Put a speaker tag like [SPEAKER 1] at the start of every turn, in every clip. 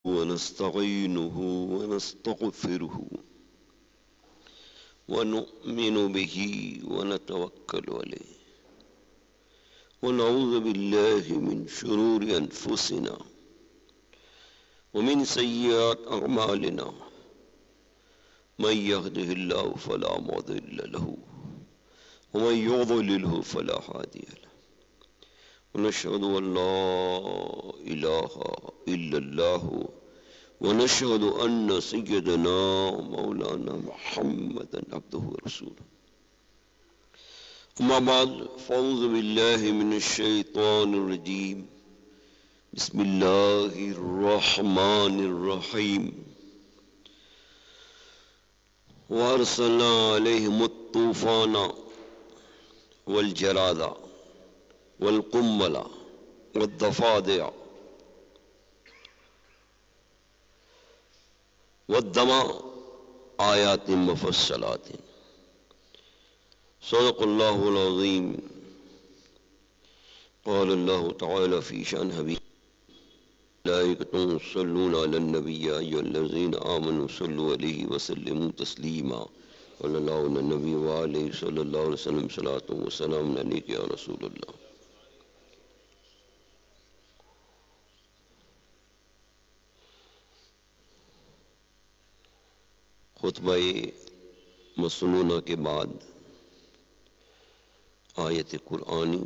[SPEAKER 1] ونستعينه ونستغفره ونؤمن به ونتوكل عليه ونعوذ بالله من شرور أنفسنا ومن سيئات أعمالنا من يهده الله فلا مضل له ومن يضلله فلا هادي له ونشهد أن لا إله إلا الله ونشهد أن سيدنا مولانا محمدا عبده ورسوله أما بعد فأعوذ بالله من الشيطان الرجيم بسم الله الرحمن الرحيم وأرسلنا عليهم الطوفان والجراد والقمل والضفادع والدم آيات مفصلات صدق الله العظيم. قال الله تعالى في شأن حبيبه ملائكة يصلون على النبي يا أيها الذين آمنوا صلوا عليه وسلموا تسليما صلى الله على النبي وآله صلى الله عليه وسلم صلاة وسلام عليك يا رسول الله. خطبہ مسنونہ کے بعد آیت قرآنی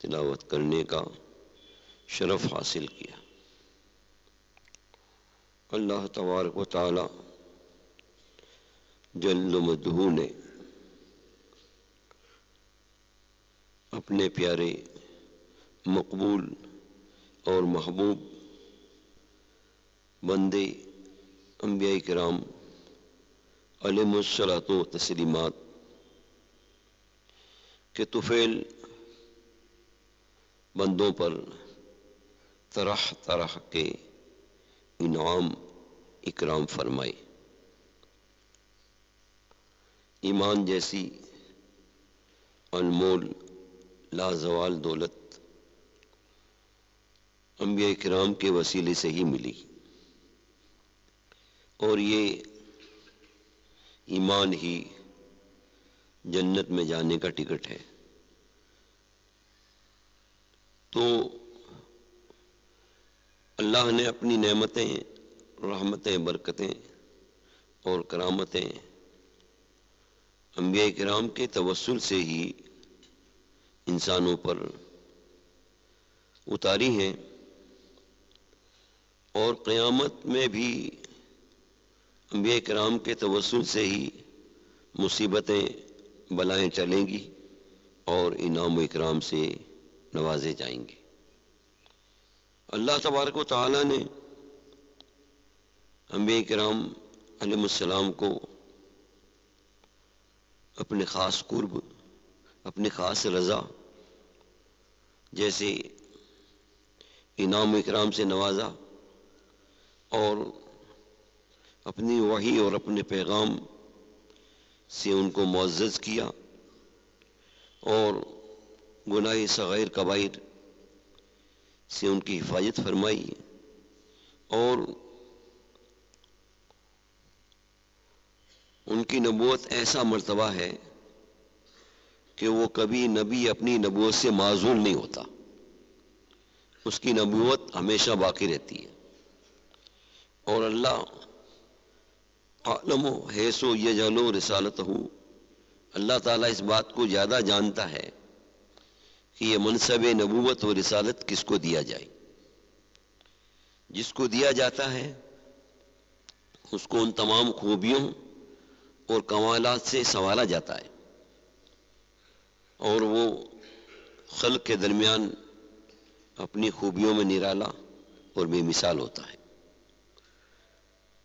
[SPEAKER 1] تلاوت کرنے کا شرف حاصل کیا. اللہ تبارک و تعالی جل مدعو نے اپنے پیارے مقبول اور محبوب بندے انبیاء کرام علیہم الصلاۃ و تسلیمات کے طفیل بندوں پر طرح طرح کے انعام اکرام فرمائے. ایمان جیسی انمول لازوال دولت انبیاء کرام کے وسیلے سے ہی ملی، اور یہ ایمان ہی جنت میں جانے کا ٹکٹ ہے. تو اللہ نے اپنی نعمتیں، رحمتیں، برکتیں اور کرامتیں انبیاء کرام کے توسل سے ہی انسانوں پر اتاری ہیں، اور قیامت میں بھی انبیاء کرام کے توسل سے ہی مصیبتیں، بلائیں چلیں گی اور انعام و اکرام سے نوازے جائیں گے. اللہ تبارک و تعالی نے انبیاء کرام علیہ السلام کو اپنے خاص قرب، اپنی خاص رضا جیسے انعام و اکرام سے نوازا، اور اپنی وحی اور اپنے پیغام سے ان کو معزز کیا، اور گناہ صغائر کبائر سے ان کی حفاظت فرمائی، اور ان کی نبوت ایسا مرتبہ ہے کہ وہ کبھی نبی اپنی نبوت سے معزول نہیں ہوتا، اس کی نبوت ہمیشہ باقی رہتی ہے. اور اللہ عالم حیث یجعل رسالتہ، اللہ تعالیٰ اس بات کو زیادہ جانتا ہے کہ یہ منصب نبوت و رسالت کس کو دیا جائے. جس کو دیا جاتا ہے اس کو ان تمام خوبیوں اور کمالات سے سنوارا جاتا ہے، اور وہ خلق کے درمیان اپنی خوبیوں میں نرالا اور بے مثال ہوتا ہے.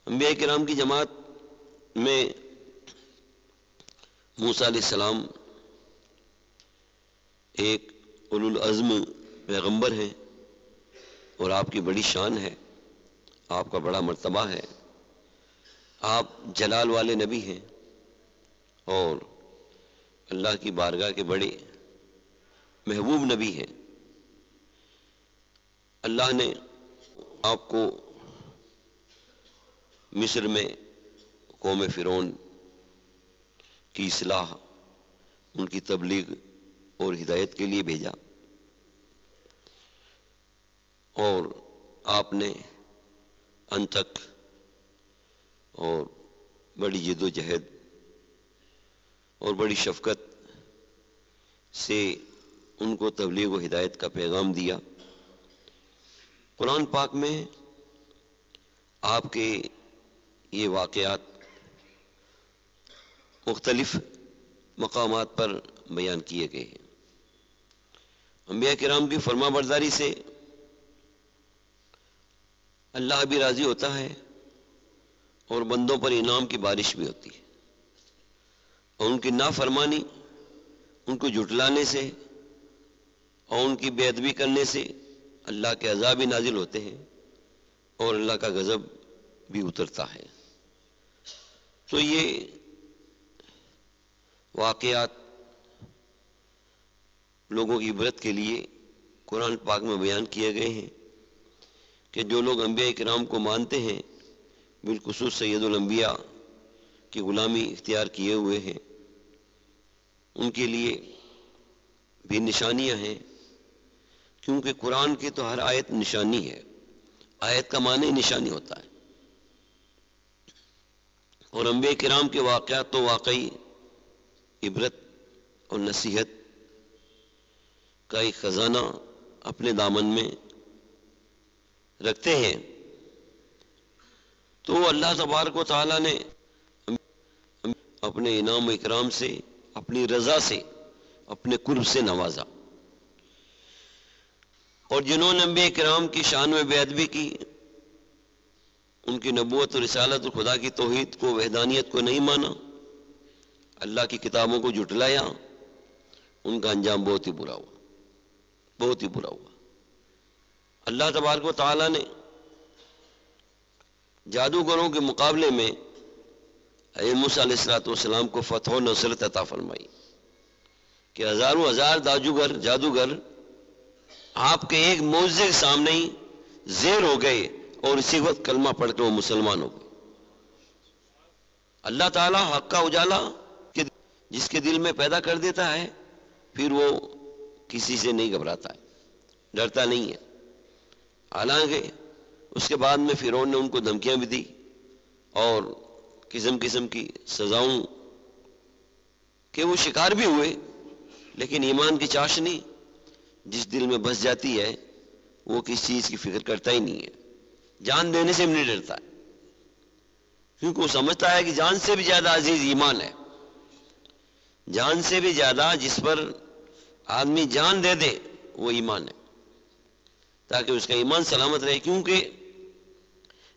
[SPEAKER 1] انبیاء کرام کی جماعت میں موسیٰ علیہ السلام ایک اولو العزم پیغمبر ہیں، اور آپ کی بڑی شان ہے، آپ کا بڑا مرتبہ ہے، آپ جلال والے نبی ہیں، اور اللہ کی بارگاہ کے بڑے محبوب نبی ہیں. اللہ نے آپ کو مصر میں قوم فرعون کی اصلاح، ان کی تبلیغ اور ہدایت کے لیے بھیجا، اور آپ نے ان تک اور بڑی جد و جہد اور بڑی شفقت سے ان کو تبلیغ و ہدایت کا پیغام دیا۔ قرآن پاک میں آپ کے یہ واقعات مختلف مقامات پر بیان کیے گئے ہیں۔ انبیاء کرام کی فرما برداری سے اللہ بھی راضی ہوتا ہے اور بندوں پر انعام کی بارش بھی ہوتی ہے، اور ان کی نافرمانی، ان کو جھٹلانے سے اور ان کی بے ادبی کرنے سے اللہ کے عذاب بھی نازل ہوتے ہیں اور اللہ کا غضب بھی اترتا ہے۔ تو یہ واقعات لوگوں کی عبرت کے لیے قرآن پاک میں بیان کیے گئے ہیں کہ جو لوگ انبیاء کرام کو مانتے ہیں، بالخصوص سید الانبیاء کی غلامی اختیار کیے ہوئے ہیں، ان کے لیے بھی نشانیاں ہیں، کیونکہ قرآن کی تو ہر آیت نشانی ہے۔ آیت کا معنی نشانی ہوتا ہے، اور انبیاء کرام کے واقعات تو واقعی عبرت اور نصیحت کا ایک خزانہ اپنے دامن میں رکھتے ہیں۔ تو اللہ تبارک و تعالیٰ نے اپنے انعام و اکرام سے، اپنی رضا سے، اپنے قرب سے نوازا، اور جنہوں نے انبیاء کرام کی شان میں بے ادبی کی، ان کی نبوت اور رسالت اور خدا کی توحید کو، وحدانیت کو نہیں مانا، اللہ کی کتابوں کو جھٹلایا، ان کا انجام بہت ہی برا ہوا، بہت ہی برا ہوا۔ اللہ تبارک و تعالیٰ نے جادوگروں کے مقابلے میں موسیٰ علیہ السلام کو فتح و نصرت عطا فرمائی کہ ہزاروں ہزار جادوگر آپ کے ایک معجزے کے سامنے ہی زیر ہو گئے، اور اسی وقت کلمہ پڑھ کے وہ مسلمان ہو گئے۔ اللہ تعالیٰ حق کا اجالا جس کے دل میں پیدا کر دیتا ہے، پھر وہ کسی سے نہیں گھبراتا ہے، ڈرتا نہیں ہے۔ حالانکہ اس کے بعد میں فرعون نے ان کو دھمکیاں بھی دی اور قسم قسم کی سزاؤں کہ وہ شکار بھی ہوئے، لیکن ایمان کی چاشنی جس دل میں بس جاتی ہے وہ کس چیز کی فکر کرتا ہی نہیں ہے، جان دینے سے بھی نہیں ڈرتا ہے، کیونکہ وہ سمجھتا ہے کہ جان سے بھی زیادہ عزیز ایمان ہے۔ جان سے بھی زیادہ جس پر آدمی جان دے دے وہ ایمان ہے، تاکہ اس کا ایمان سلامت رہے، کیونکہ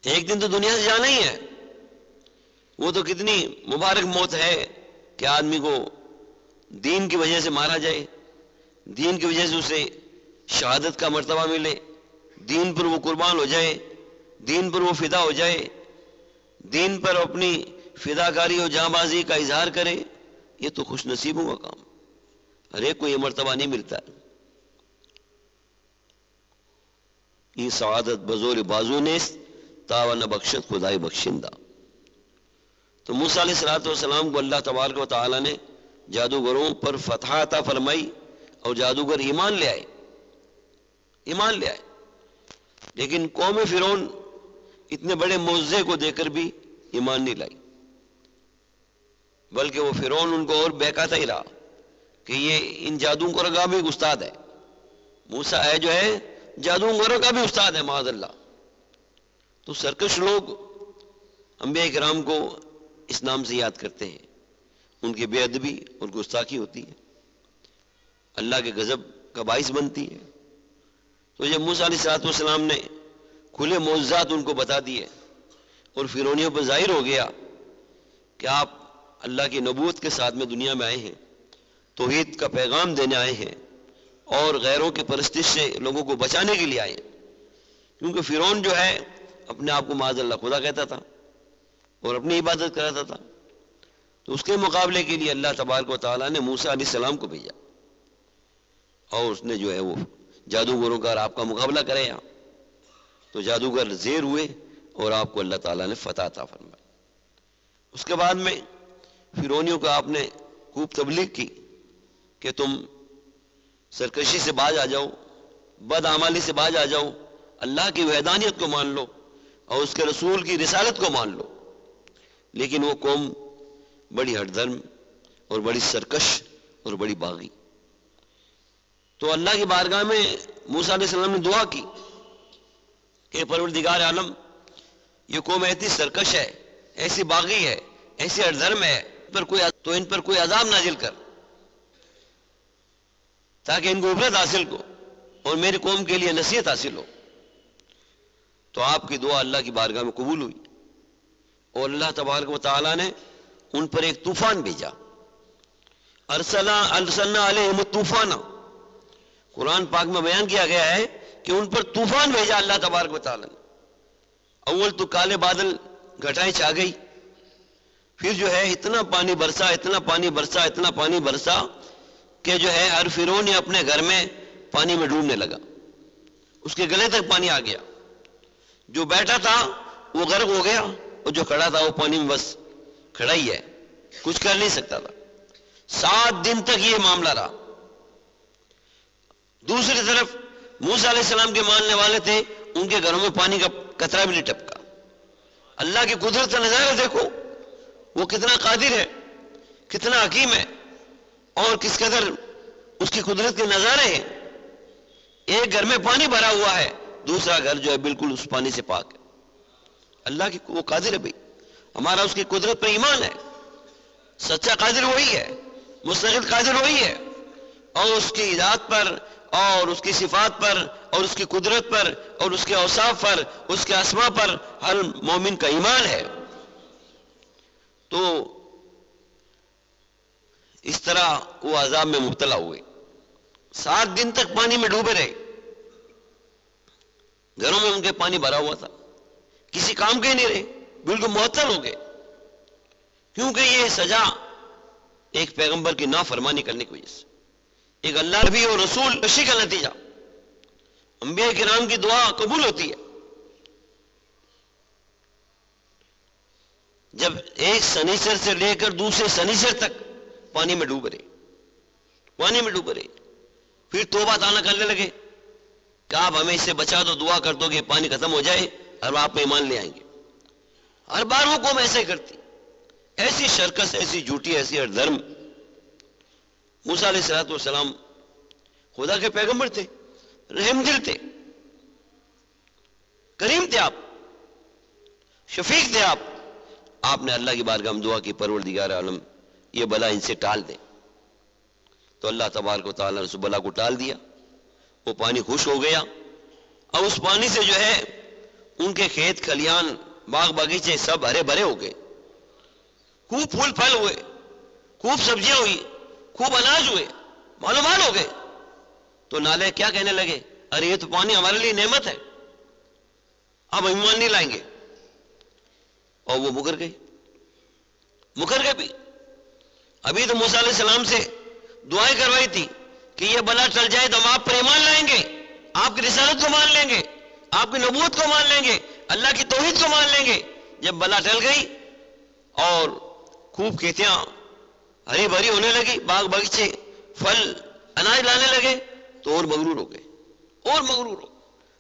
[SPEAKER 1] ایک دن تو دنیا سے جانا ہی ہے۔ وہ تو کتنی مبارک موت ہے کہ آدمی کو دین کی وجہ سے مارا جائے، دین کی وجہ سے اسے شہادت کا مرتبہ ملے، دین پر وہ قربان ہو جائے، دین پر وہ فدا ہو جائے، دین پر اپنی فداکاری اور جاں بازی کا اظہار کرے۔ یہ تو خوش نصیبوں کا کام، ہر ایک کو یہ مرتبہ نہیں ملتا۔ یہ سعادت بزور بازو نیست، تاوہ نہ بخشت خدای بخشندہ۔ تو موسیٰ علیہ السلام کو اللہ تبارک و تعالیٰ نے جادوگروں پر فتح عطا فرمائی، اور جادوگر ایمان لے آئے، ایمان لے آئے۔ لیکن قوم فرعون اتنے بڑے معجزے کو دے کر بھی ایمان نہیں لائی، بلکہ وہ فرعون ان کو اور بہکاتا ہی رہا کہ یہ ان جادوگروں کا بھی استاد ہے، موسیٰ ہے جو ہے جادوگروں کا بھی استاد ہے، معاذ اللہ۔ تو سرکش لوگ انبیاء کرام کو اس نام سے یاد کرتے ہیں، ان کی بے ادبی اور گستاخی ہوتی ہے، اللہ کے غضب کا باعث بنتی ہے۔ تو جب موسیٰ علیہ السلام نے کھلے معجزات ان کو بتا دیے اور فرعونیوں پر ظاہر ہو گیا کہ آپ اللہ کی نبوت کے ساتھ میں دنیا میں آئے ہیں، توحید کا پیغام دینے آئے ہیں، اور غیروں کی پرستش سے لوگوں کو بچانے کے لیے آئے ہیں، کیونکہ فرعون جو ہے اپنے آپ کو معاذ اللہ خدا کہتا تھا اور اپنی عبادت کراتا تھا، تو اس کے مقابلے کے لیے اللہ تبارک و تعالیٰ نے موسیٰ علیہ السلام کو بھیجا، اور اس نے جو ہے وہ جادوگروں کا آپ کا مقابلہ کرے۔ تو جادوگر زیر ہوئے، اور آپ کو اللہ تعالیٰ نے فتح عطا فرمائی۔ اس کے بعد میں فرعونیوں کو آپ نے خوب تبلیغ کی کہ تم سرکشی سے باز آ جاؤ، بدعمالی سے باز آ جاؤ، اللہ کی وحدانیت کو مان لو اور اس کے رسول کی رسالت کو مان لو۔ لیکن وہ قوم بڑی ہٹ دھرم اور بڑی سرکش اور بڑی باغی۔ تو اللہ کی بارگاہ میں موسیٰ علیہ السلام نے دعا کی کہ پروردگار عالم، یہ قوم ایسی سرکش ہے، ایسی باغی ہے، ایسی ہٹ دھرم ہے، تو ان پر کوئی عذاب نازل کر تاکہ ان کو عبرت حاصل ہو اور میری قوم کے لیے نصیحت حاصل ہو۔ تو آپ کی دعا اللہ کی بارگاہ میں قبول ہوئی اور اللہ تبارک و تعالیٰ نے ان پر ایک طوفان بھیجا۔ ارسلنا علیہم الطوفان، قرآن پاک میں بیان کیا گیا ہے کہ ان پر طوفان بھیجا اللہ تبارک و تعالیٰ نے۔ اول تو کالے بادل گھٹائیں چھا گئی، پھر جو ہے اتنا پانی برسا، اتنا پانی برسا، اتنا پانی برسا کہ جو ہے ہر فرعون اپنے گھر میں پانی میں ڈوبنے لگا، اس کے گلے تک پانی آ گیا۔ جو بیٹھا تھا وہ غرق ہو گیا اور جو کھڑا تھا وہ پانی میں بس کھڑا ہی ہے، کچھ کر نہیں سکتا تھا۔ 7 دن تک یہ معاملہ رہا۔ دوسری طرف موسیٰ علیہ السلام کے ماننے والے تھے، ان کے گھروں میں پانی کا قطرہ بھی نہیں ٹپکا۔ اللہ کی قدرت کا نظارہ دیکھو، وہ کتنا قادر ہے، کتنا حکیم ہے، اور کس قدر اس کی قدرت کے نظارے ہیں۔ ایک گھر میں پانی بھرا ہوا ہے، دوسرا گھر جو ہے بالکل اس پانی سے پاک ہے۔ اللہ کی وہ قادر ہے بھائی، ہمارا اس کی قدرت پر ایمان ہے۔ سچا قادر وہی ہے، مستقل قادر وہی ہے، اور اس کی ذات پر اور اس کی صفات پر اور اس کی قدرت پر اور اس کے اوصاف پر، اس کے اسماء پر ہر مومن کا ایمان ہے۔ تو اس طرح وہ عذاب میں مبتلا ہوئے، 7 دن تک پانی میں ڈوبے رہے، گھروں میں ان کے پانی بھرا ہوا تھا، کسی کام کے نہیں رہے، بالکل معطل ہو گئے، کیونکہ یہ سزا ایک پیغمبر کی نافرمانی کرنے کی وجہ سے، ایک اللہ نبی اور رسول کشی کا نتیجہ۔ انبیاء کرام کی دعا قبول ہوتی ہے۔ جب ایک سنیچر سے لے کر دوسرے سنیچر تک پانی میں ڈوب رہے، پھر توبہ تانا کرنے لگے کہ آپ ہمیں اس سے بچا دو، دعا کر دو کہ پانی ختم ہو جائے اور آپ ایمان لے آئیں گے۔ ہر بار وہ قوم ایسے کرتی، ایسی شرکس، ایسی جھوٹی، ایسی ہر دھرم۔ موسیٰ علیہ السلام خدا کے پیغمبر تھے، رحم دل تھے، کریم تھے، آپ شفیق تھے، آپ نے اللہ کی بارگاہ میں دعا کی، پروردگار عالم یہ بلا ان سے ٹال دے۔ تو اللہ تبارک و تعالیٰ نے اس بلا کو ٹال دیا، وہ پانی خشک ہو گیا، اور اس پانی سے جو ہے ان کے کھیت کھلیان باغ باغیچے سب ہرے بھرے ہو گئے، خوب پھول پھل ہوئے، خوب سبزیاں ہوئی، خوب اناج ہوئے، مالو مال ہو گئے۔ تو نالے کیا کہنے لگے، ارے یہ تو پانی ہمارے لیے نعمت ہے، اب ایمان نہیں لائیں گے، اور وہ مکر گئے بھی۔ ابھی تو موسیٰ علیہ السلام سے دعائیں کروائی تھی کہ یہ بلا ٹل جائے تو ہم آپ پر ایمان لائیں گے، آپ کی رسالت کو مان لیں گے، آپ کی نبوت کو مان لیں گے، اللہ کی توحید کو مان لیں گے۔ جب بلا ٹل گئی اور خوب کھیتیاں ہری بھری ہونے لگی، باغ باغیچے پھل اناج لانے لگے، تو اور مغرور ہو گئے،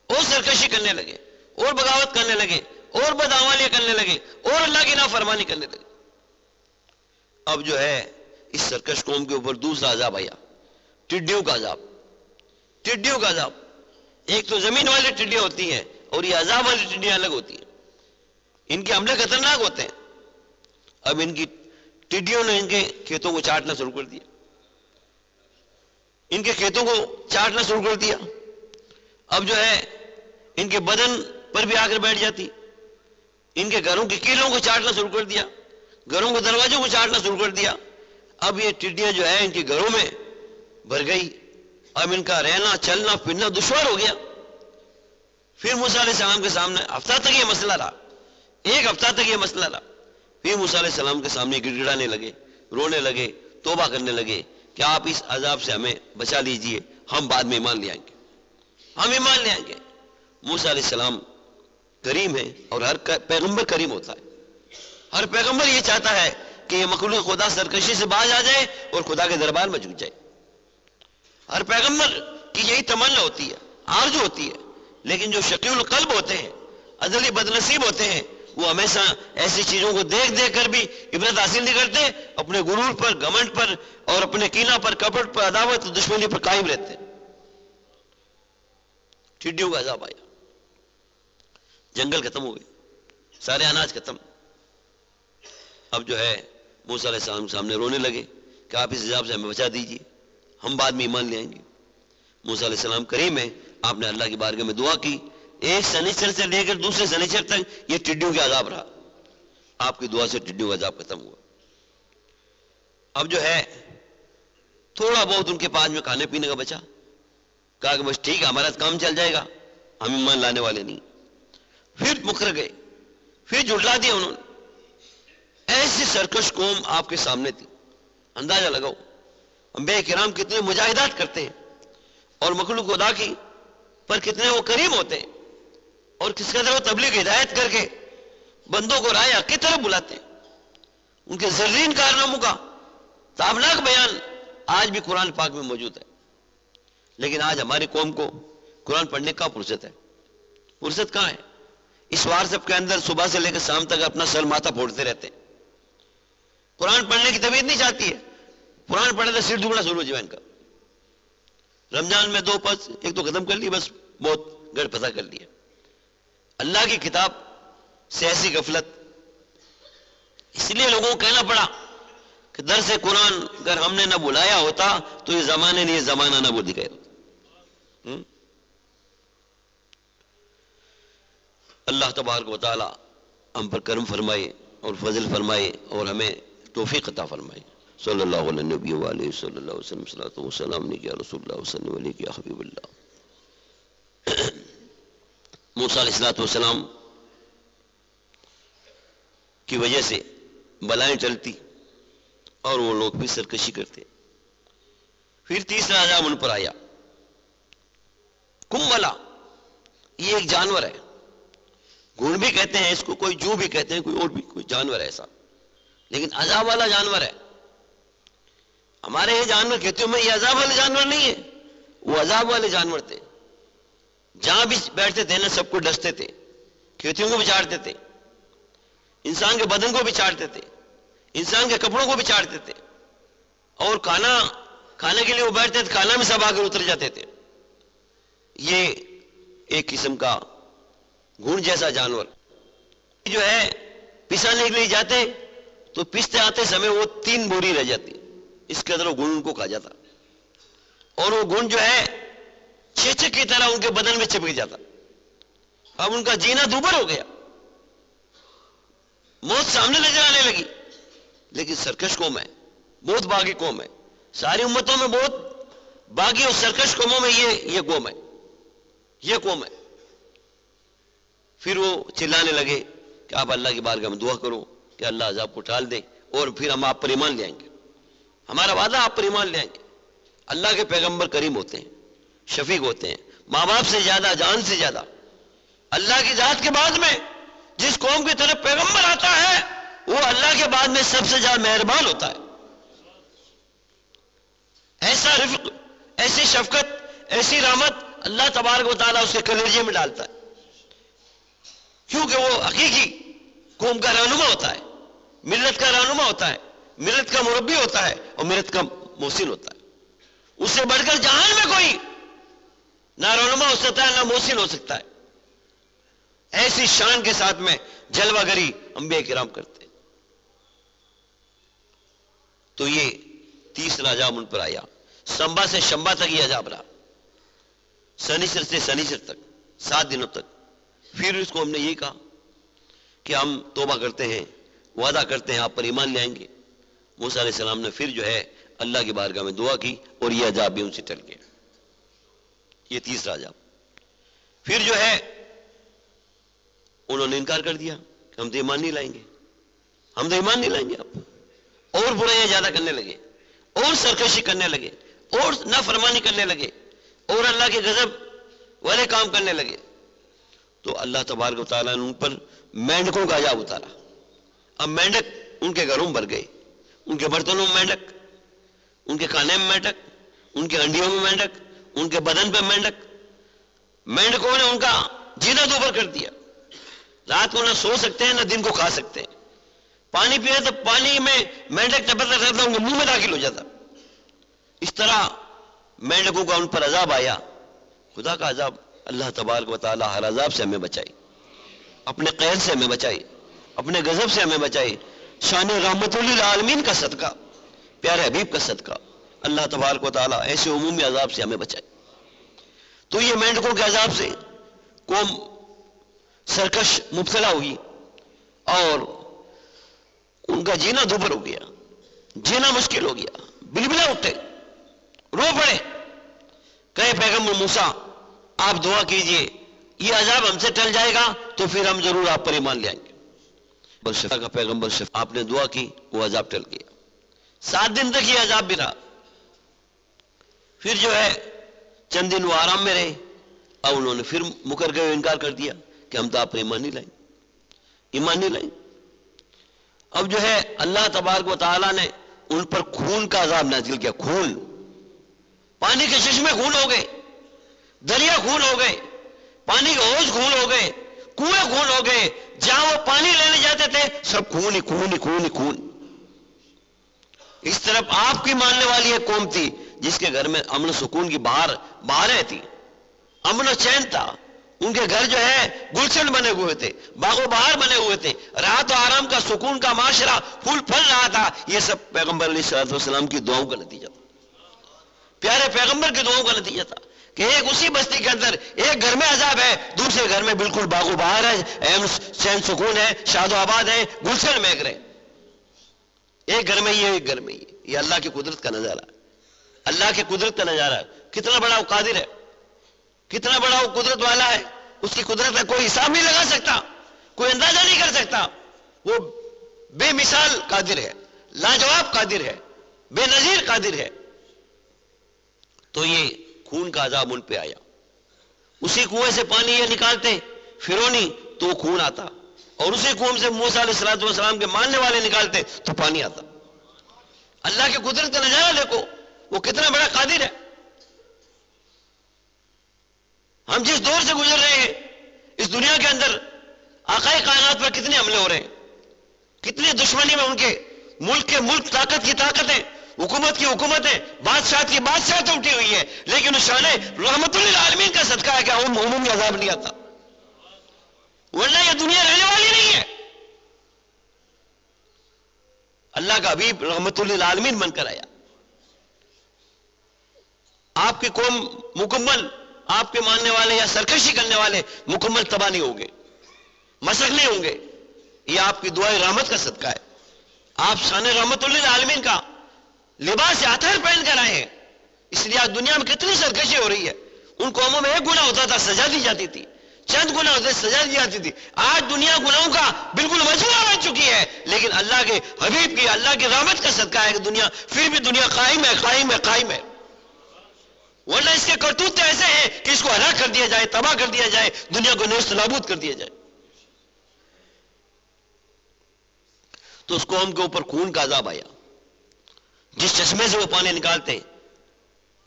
[SPEAKER 1] اور سرکشی کرنے لگے، اور بغاوت کرنے لگے، اور بدعمالیاں کرنے لگے، اور اللہ کی نافرمانی کرنے لگے۔ اب جو ہے اس سرکش قوم کے اوپر دوسرا عذاب آیا، ٹڈیوں کا عذاب۔ ایک تو زمین والی ٹڈیاں ہوتی ہیں اور یہ عذاب والی ٹڈیاں الگ ہوتی ہیں، ان کے حملے خطرناک ہوتے ہیں۔ اب ان کی ٹڈیوں نے ان کے کھیتوں کو چاٹنا شروع کر دیا، اب جو ہے ان کے بدن پر بھی آ کر بیٹھ جاتی، ان کے گھروں کے کیلوں کو چاٹنا شروع کر دیا، گھروں کے دروازوں کو چاٹنا شروع کر دیا۔ اب یہ ٹڈیاں جو ہے ان کے گھروں میں بھر گئی، اب ان کا رہنا چلنا پھرنا دشوار ہو گیا۔ پھر موسیٰ علیہ السلام کے سامنے ایک ہفتہ تک یہ مسئلہ رہا، پھر موسیٰ علیہ السلام کے سامنے گڑ گڑانے لگے، رونے لگے، توبہ کرنے لگے کہ آپ اس عذاب سے ہمیں بچا لیجئے، ہم بعد میں ایمان لے آئیں گے۔ موسیٰ علیہ السلام کریم ہے اور ہر پیغمبر کریم ہوتا ہے. ہر پیغمبر یہ چاہتا ہے کہ یہ مخلوق خدا سرکشی سے باز آ جائے اور خدا کے دربار میں جھک جائے. ہر پیغمبر کی یہی تمنا ہوتی ہے، آرزو ہوتی ہے. لیکن جو شقی القلب ہوتے ہیں، ازلی بدنصیب ہوتے ہیں، وہ ہمیشہ ایسی چیزوں کو دیکھ دیکھ کر بھی عبرت حاصل نہیں کرتے، اپنے غرور پر، گھمنڈ پر اور اپنے کینہ پر، کپٹ پر، عداوت اور دشمنی پر قائم رہتے ہیں. ٹڈیوں کا عذاب آیا، جنگل ختم ہو گئے، سارے اناج ختم. اب جو ہے موسیٰ علیہ السلام کے سامنے رونے لگے کہ آپ اس عذاب سے ہمیں بچا دیجیے، ہم بعد میں ایمان لے آئیں گے. موسیٰ علیہ السلام کریم ہے، آپ نے اللہ کی بارگاہ میں دعا کی. ایک سنیچر سے لے کر دوسرے سنیچر تک یہ ٹڈیوں کا عذاب رہا. آپ کی دعا سے ٹڈیوں کا عذاب ختم ہوا. اب جو ہے تھوڑا بہت ان کے پاس میں کھانے پینے کا بچا. کہا کہ بس ٹھیک ہے، ہمارا کام چل جائے گا، ہم ایمان لانے والے نہیں. پھر مکر گئے، پھر جھٹلا دیا انہوں نے. ایسی سرکش قوم آپ کے سامنے تھی. اندازہ لگاؤ انبیاء کرام کتنے مجاہدات کرتے ہیں اور مخلوق خدا کی پر کتنے وہ کریم ہوتے ہیں، اور کس قدر وہ تبلیغ ہدایت کر کے بندوں کو راہ حق کی طرف بلاتے ہیں. ان کے زرین کارناموں کا تابناک بیان آج بھی قرآن پاک میں موجود ہے. لیکن آج ہماری قوم کو قرآن پڑھنے کا فرصت ہے؟ فرصت کہاں ہے؟ اس واٹسپ کے اندر صبح سے لے کر شام تک اپنا سر ماتھا پھوڑتے رہتے ہیں. قرآن پڑھنے کی طبیعت نہیں چاہتی ہے. قرآن پڑھنے سے سر دگنا شروع ہو جائے ان کا. رمضان میں 2 پس ایک تو ختم کر لی، بس بہت گڑ پھنسا کر لیا. اللہ کی کتاب سے ایسی غفلت. اس لیے لوگوں کو کہنا پڑا کہ درس قرآن اگر ہم نے نہ بلایا ہوتا تو یہ زمانے نے یہ زمانہ نہ وہ دکھایا ہوتا. اللہ تبارک و تعالی ہم پر کرم فرمائے اور فضل فرمائے اور ہمیں توفیق عطا فرمائے. صلی اللہ علیہ نبی وآلہ صلی اللہ علیہ وسلم. صلاۃ و سلام علیک یا رسول اللہ وسلم علیک یا حبیب اللہ. موسیٰ علیہ السلام کی وجہ سے بلائیں چلتی اور وہ لوگ بھی سرکشی کرتے. پھر تیسرا عذاب ان پر آیا، کمبلا. یہ ایک جانور ہے، گھوڑ بھی کہتے ہیں اس کو، کوئی جو بھی کہتے ہیں، کوئی اور بھی کوئی جانور ہے ایسا، لیکن عذاب والا جانور ہے. ہمارے یہ جانور کہتے ہیں یہ عذاب والے جانور نہیں ہے، وہ عذاب والے جانور تھے. جہاں بھی بیٹھتے تھے نا سب کو ڈستے تھے، کھیتیوں کو بھی چاٹتے تھے، انسان کے بدن کو بھی چاٹتے تھے، انسان کے کپڑوں کو بھی چاٹتے تھے، اور کھانے کے لیے وہ بیٹھتے تھے، کھانا میں سب آ کر اتر جاتے تھے. یہ ایک قسم کا گھوڑ جیسا جانور جو ہے. پسانے کے لیے جاتے تو پستے آتے سمے وہ 3 بوری رہ جاتی، اس کے اندر وہ گھوڑ ان کو کھا جاتا، اور وہ گھوڑ جو ہے چیچک کی طرح ان کے بدن میں چپک جاتا. اب ان کا جینا دوبر ہو گیا، موت سامنے نظر آنے لگی. لیکن سرکش قوم ہے، بہت باغی قوم ہے. ساری امتوں میں بہت باغی اور سرکش قوموں میں یہ قوم ہے، یہ قوم ہے. پھر وہ چلانے لگے کہ آپ اللہ کی بارگاہ میں دعا کرو کہ اللہ عذاب کو ٹال دے اور پھر ہم آپ پر ایمان لے آئیں گے. ہمارا وعدہ آپ پر ایمان لے آئیں گے. اللہ کے پیغمبر کریم ہوتے ہیں، شفیق ہوتے ہیں، ماں باپ سے زیادہ، جان سے زیادہ. اللہ کی ذات کے بعد میں جس قوم کی طرف پیغمبر آتا ہے وہ اللہ کے بعد میں سب سے زیادہ مہربان ہوتا ہے. ایسا رفق، ایسی شفقت، ایسی رحمت اللہ تبارک و تعالیٰ اس کے کلیجے میں ڈالتا ہے، کیونکہ وہ حقیقی قوم کا رہنما ہوتا ہے، ملت کا رہنما ہوتا ہے، ملت کا مربی ہوتا ہے اور ملت کا محسن ہوتا ہے. اس سے بڑھ کر جہان میں کوئی نہ رہنما ہو سکتا ہے نہ محسن ہو سکتا ہے. ایسی شان کے ساتھ میں جلوہ گری انبیاء کرام کرتے. تو یہ تیسرا عذاب ان پر آیا. سنبا سے شمبا تک یہ عذاب رہا، سنیچر سے سنیچر تک 7 دنوں تک. پھر اس کو ہم نے یہ کہا کہ ہم توبہ کرتے ہیں، وعدہ کرتے ہیں آپ پر ایمان لے آئیں گے. موسیٰ علیہ السلام نے پھر جو ہے اللہ کی بارگاہ میں دعا کی اور یہ عذاب بھی ان سے ٹل گیا. یہ تیسرا عذاب. پھر جو ہے انہوں نے انکار کر دیا کہ ہم تو ایمان نہیں لائیں گے، ہم تو ایمان نہیں لائیں گے. آپ اور برائیاں زیادہ کرنے لگے، اور سرکشی کرنے لگے، اور نافرمانی کرنے لگے، اور اللہ کے غضب والے کام کرنے لگے. تو اللہ تبارک و تعالیٰ نے ان پر مینڈکوں کا عذاب اتارا. اب مینڈک ان کے گھروں میں بھر گئے، ان کے برتنوں میں مینڈک، ان کے کھانے میں مینڈک، ان کے انڈیوں میں مینڈک، ان کے بدن پہ مینڈک. مینڈکوں نے ان کا جینا دوبر کر دیا. رات کو نہ سو سکتے ہیں نہ دن کو کھا سکتے ہیں. پانی پیے تو پانی میں مینڈک ٹپکتا رہتا، ان کے منہ میں داخل ہو جاتا. اس طرح مینڈکوں کا ان پر عذاب آیا. خدا کا عذاب، اللہ تبارک و تعالی ہر عذاب سے ہمیں بچائے، اپنے قہر سے ہمیں بچائے، اپنے غضب سے ہمیں بچائے. شان رحمت للعالمین کا صدقہ، پیارے حبیب کا صدقہ، اللہ تبارک و تعالی ایسے عمومی عذاب سے ہمیں بچائے. تو یہ مینڈکوں کے عذاب سے قوم سرکش مبتلا ہوئی اور ان کا جینا دوبر ہو گیا، جینا مشکل ہو گیا. بلبلا اٹھے، رو پڑے، کہے پیغمبر موسیٰ آپ دعا کیجئے یہ عذاب ہم سے ٹل جائے گا تو پھر ہم ضرور آپ پر ایمان لے آئیں گے. شفا کا پیغمبر شفا، آپ نے دعا کی، وہ عذاب ٹل گیا. 7 دن تک یہ عذاب بھی رہا. پھر جو ہے چند دن وہ آرام میں رہے. اب انہوں نے پھر مکر گئے، انکار کر دیا کہ ہم تو آپ پر ایمان نہیں لائیں، ایمان نہیں لائیں. اب جو ہے اللہ تبارک و تعالیٰ نے ان پر خون کا عذاب نازل کیا. خون، پانی کے چشمے خون ہو گئے، دریا خون ہو گئے، پانی کے حوض خون ہو گئے، کنویں خون ہو گئے. جہاں وہ پانی لینے جاتے تھے سب خون ہی خون ہی خون ہی خون. اس طرف آپ کی ماننے والی ایک قوم تھی جس کے گھر میں امن و سکون کی بہاریں تھی، امن و چین تھا. ان کے گھر جو ہے گلشن بنے ہوئے تھے، باغ و بہار بنے ہوئے تھے، راحت و آرام کا، سکون کا معاشرہ پھول پھل رہا تھا. یہ سب پیغمبر علیہ الصلوۃ والسلام کی دعاؤں کا نتیجہ تھا، پیارے پیغمبر کی دعاؤں کا نتیجہ تھا کہ ایک اسی بستی کے اندر ایک گھر میں عذاب ہے، دوسرے گھر میں بالکل باغ و بہار ہے، امن چین سکون ہے، شاد و آباد ہے، گلشن میغ رہے. ایک گھر میں یہ، ایک گھر میں یہ اللہ کی قدرت کا نظارہ، اللہ کی قدرت کا نظارہ. کتنا بڑا وہ قادر ہے، کتنا بڑا وہ قدرت والا ہے. اس کی قدرت کا کوئی حساب نہیں لگا سکتا، کوئی اندازہ نہیں کر سکتا. وہ بے مثال قادر ہے، لاجواب قادر ہے، بے نظیر قادر ہے. تو یہ خون کا عذاب ان پہ آیا. اسی کنویں سے پانی یہ نکالتے فرعونی تو وہ خون آتا، اور اسی کنویں سے موسیٰ علیہ الصلوۃ والسلام کے ماننے والے نکالتے تو پانی آتا. اللہ کی قدرت کا نظارہ دیکھو، وہ کتنا بڑا قادر ہے. ہم جس دور سے گزر رہے ہیں اس دنیا کے اندر آقائے کائنات پر کتنے حملے ہو رہے ہیں، کتنی دشمنی میں ان کے ملک طاقت کی طاقتیں، حکومت کی حکومتیں، بادشاہ کی بادشاہت اٹھی ہوئی ہے. لیکن اس شان رحمت للعالمین کا صدقہ ہے کہ عمومی عذاب نہیں آتا، ورنہ یہ دنیا رہنے والی نہیں ہے. اللہ کا حبیب رحمت للعالمین بن کر آیا. آپ کی قوم مکمل، آپ کے ماننے والے یا سرکشی کرنے والے مکمل تباہ نہیں ہوں گے، مسخ نہیں ہوں گے. یہ آپ کی دعائے رحمت کا صدقہ ہے. آپ شان رحمت للعالمین کا لباس عطر پہن کر آئے ہیں. اس لیے آج دنیا میں کتنی سرکشی ہو رہی ہے. ان قوموں میں ایک گناہ ہوتا تھا سزا دی جاتی تھی، چند گناہ ہوتے سزا دی جاتی تھی. آج دنیا گناہوں کا بالکل مجموعہ بن چکی ہے. لیکن اللہ کے حبیب کی، اللہ کی رحمت کا صدقہ ہے کہ دنیا پھر بھی دنیا قائم ہے، قائم ہے، قائم ہے. ورنہ اس کے کرتوت ایسے ہیں کہ اس کو ہلاک کر دیا جائے، تباہ کر دیا جائے، دنیا کو نیست نابود کر دیا جائے. تو اس قوم کے اوپر خون کا عذاب آیا. جس چشمے سے وہ پانی نکالتے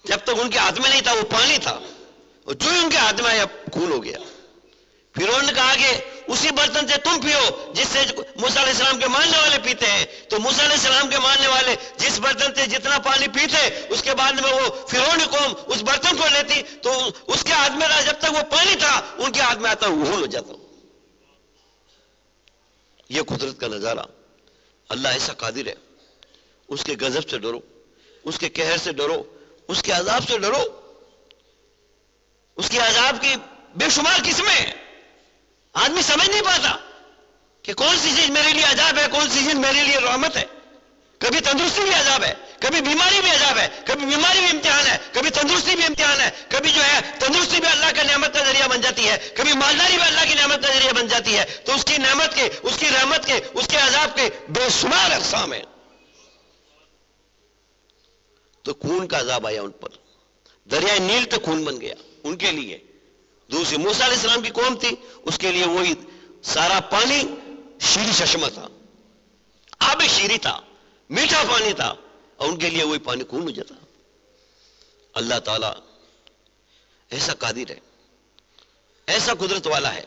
[SPEAKER 1] جب تک ان کے ہاتھ میں نہیں تھا وہ پانی تھا، اور جو ہی ان کے ہاتھ میں آیا خون ہو گیا. پھر انہوں نے کہا کہ اسی برتن سے تم پیو جس سے موسیٰ علیہ السلام کے ماننے والے پیتے ہیں. تو موسیٰ علیہ السلام کے ماننے والے جس برتن سے جتنا پانی پیتے، اس کے بعد میں وہ فرعونی قوم اس برتن کو لیتی تو اس کے ہاتھ میں رہا، جب تک وہ پانی تھا ان کے ہاتھ میں آتا وہ خون ہو جاتا. یہ قدرت کا نظارہ. اللہ ایسا قادر ہے. اس کے غضب سے ڈرو، اس کے قہر سے ڈرو، اس کے عذاب سے ڈرو. اس کے عذاب کی بے شمار قسمیں ہیں. آدمی سمجھ نہیں پاتا کہ کون سی چیز میرے لیے عذاب ہے، کون سی چیز میرے لیے رحمت ہے. کبھی تندرستی بھی عذاب ہے، کبھی بیماری بھی عذاب ہے، کبھی بیماری بھی امتحان ہے، کبھی تندرستی بھی امتحان ہے، کبھی جو ہے تندرستی بھی اللہ کا نعمت کا ذریعہ بن جاتی ہے، کبھی مالداری بھی اللہ کی نعمت کا ذریعہ بن جاتی ہے. تو اس کی نعمت کے، اس کی رحمت کے، اس کے عذاب کے بے شمار اقسام ہیں. تو خون کا عذاب آیا ان پر. دریائے نیل تک خون بن گیا ان کے لیے، دوسری موسیٰ علیہ السلام کی قوم تھی، اس کے لیے وہی سارا پانی شیری چشمہ تھا، آب شیری تھا، میٹھا پانی تھا، اور ان کے لیے وہی پانی خون ہو جاتا۔ اللہ تعالیٰ ایسا قادر ہے، ایسا قدرت والا ہے،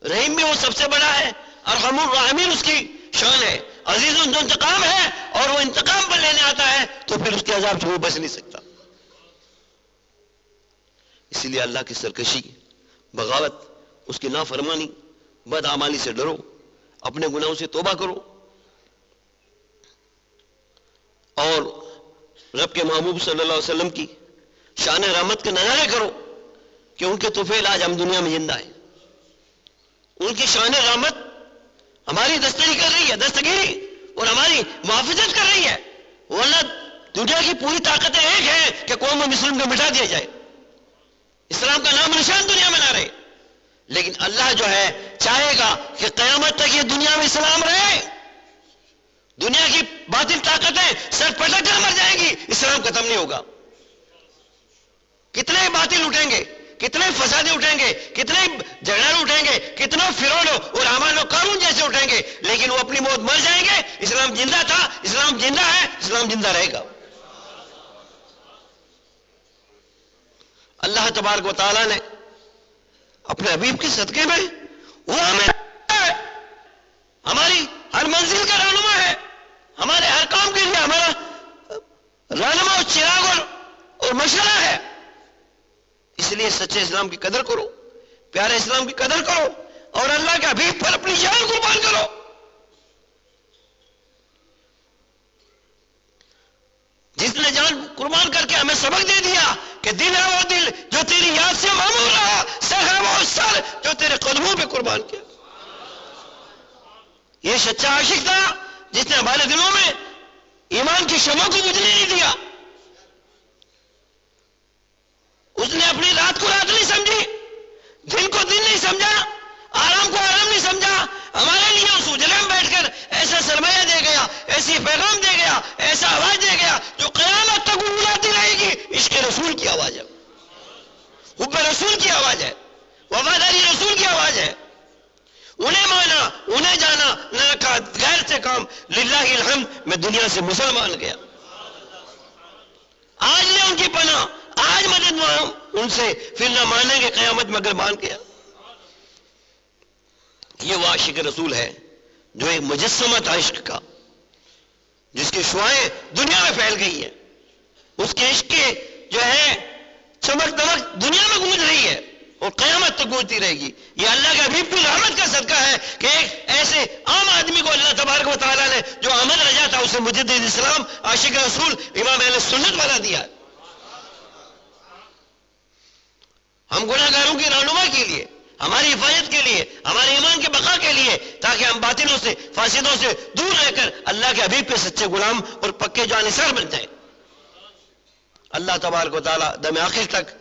[SPEAKER 1] رحیم بھی وہ سب سے بڑا ہے، ارحم الراحمین اس کی شان ہے، عزیز جو انتقام ہے، اور وہ انتقام پر لینے آتا ہے تو پھر اس کے عذاب سے وہ بچ نہیں سکتا۔ اسی لیے اللہ کی سرکشی، بغاوت، اس کی نافرمانی، بدعمالی سے ڈرو، اپنے گناہوں سے توبہ کرو، اور رب کے محبوب صلی اللہ علیہ وسلم کی شان رحمت کے نظارے کرو کہ ان کے طفیل آج ہم دنیا میں زندہ ہیں، ان کی شان رحمت ہماری دستگیری کر رہی ہے، دستگیری اور ہماری محافظت کر رہی ہے، ورنہ دنیا کی پوری طاقتیں ایک ہیں کہ قوم مسلم کو مٹا دیا جائے، اسلام کا نام نشان دنیا میں نہ رہے، لیکن اللہ جو ہے چاہے گا کہ قیامت تک یہ دنیا میں اسلام رہے، دنیا کی باطل طاقتیں سر پٹک کر مر جائیں گی، اسلام ختم نہیں ہوگا۔ کتنے باطل اٹھیں گے، کتنے فسادی اٹھیں گے، کتنے جھگڑے اٹھیں گے، کتنے فرعون اور حامان و قارون جیسے اٹھیں گے، لیکن وہ اپنی موت مر جائیں گے۔ اسلام زندہ تھا، اسلام زندہ ہے، اسلام زندہ رہے گا۔ اللہ تبارک و تعالیٰ نے اپنے حبیب کے صدقے میں وہ ہمیں ہماری ہر منزل کا رہنما ہے، ہمارے ہر کام کے لیے ہمارا رہنما اور چراغ اور مشورہ ہے۔ اس لیے سچے اسلام کی قدر کرو، پیارے اسلام کی قدر کرو، اور اللہ کے حبیب پر اپنی جان قربان کرو۔ جس نے جان قربان کر کے ہمیں سبق دے دیا کہ دل ہے وہ دل جو تیری یاد سے معمور رہا، سر ہے وہ سر جو تیرے قدموں پہ قربان کیا۔ یہ سچا عاشق تھا جس نے ہمارے دلوں میں ایمان کی شمع کو بجھنے نہیں دیا۔ اس نے اپنی رات کو رات نہیں سمجھی، دن کو دن نہیں سمجھا، آرام کو آرام نہیں سمجھا۔ ہمارے لیے اس اجلے میں بیٹھ کر ایسا سرمایہ دے گیا، ایسی پیغام دے گیا، ایسا آواز دے گیا جو قیامت تک گنگناتی رہے گی۔ عشق رسول کی آواز ہے، حب رسول کی آواز ہے، وفاداری رسول کی آواز ہے۔ انہیں مانا، انہیں جانا، نہ رکھا غیر سے کام، للہ الحمد میں دنیا سے مسلمان گیا۔ آج لے ان کی پناہ، آج مدد مانگ ان سے، پھر نہ مانیں گے قیامت میں اگر مان گیا۔ یہ وہ عاشق رسول ہے جو ایک مجسمہ تھا عشق کا، جس کی شعائیں دنیا میں پھیل گئی ہیں، اس کے عشق کے جو ہے چمک دمک دنیا میں گونج رہی ہے اور قیامت تک گونجتی رہے گی۔ یہ اللہ کے حبیب کی رحمت کا صدقہ ہے کہ ایک ایسے عام آدمی کو اللہ تبارک و تعالیٰ نے جو احمد رجا تھا اسے مجدد اسلام، عاشق رسول، امام اہل سنت والا دیا۔ ہم گناہ گاروں کی رہنما کے لیے، ہماری حفاظت کے لیے، ہمارے ایمان کے بقا کے لیے، تاکہ ہم باطلوں سے، فاسدوں سے دور رہ کر اللہ کے حبیب کے سچے غلام اور پکے جانثار بن جائیں۔ اللہ تبارک و تعالیٰ دم آخر تک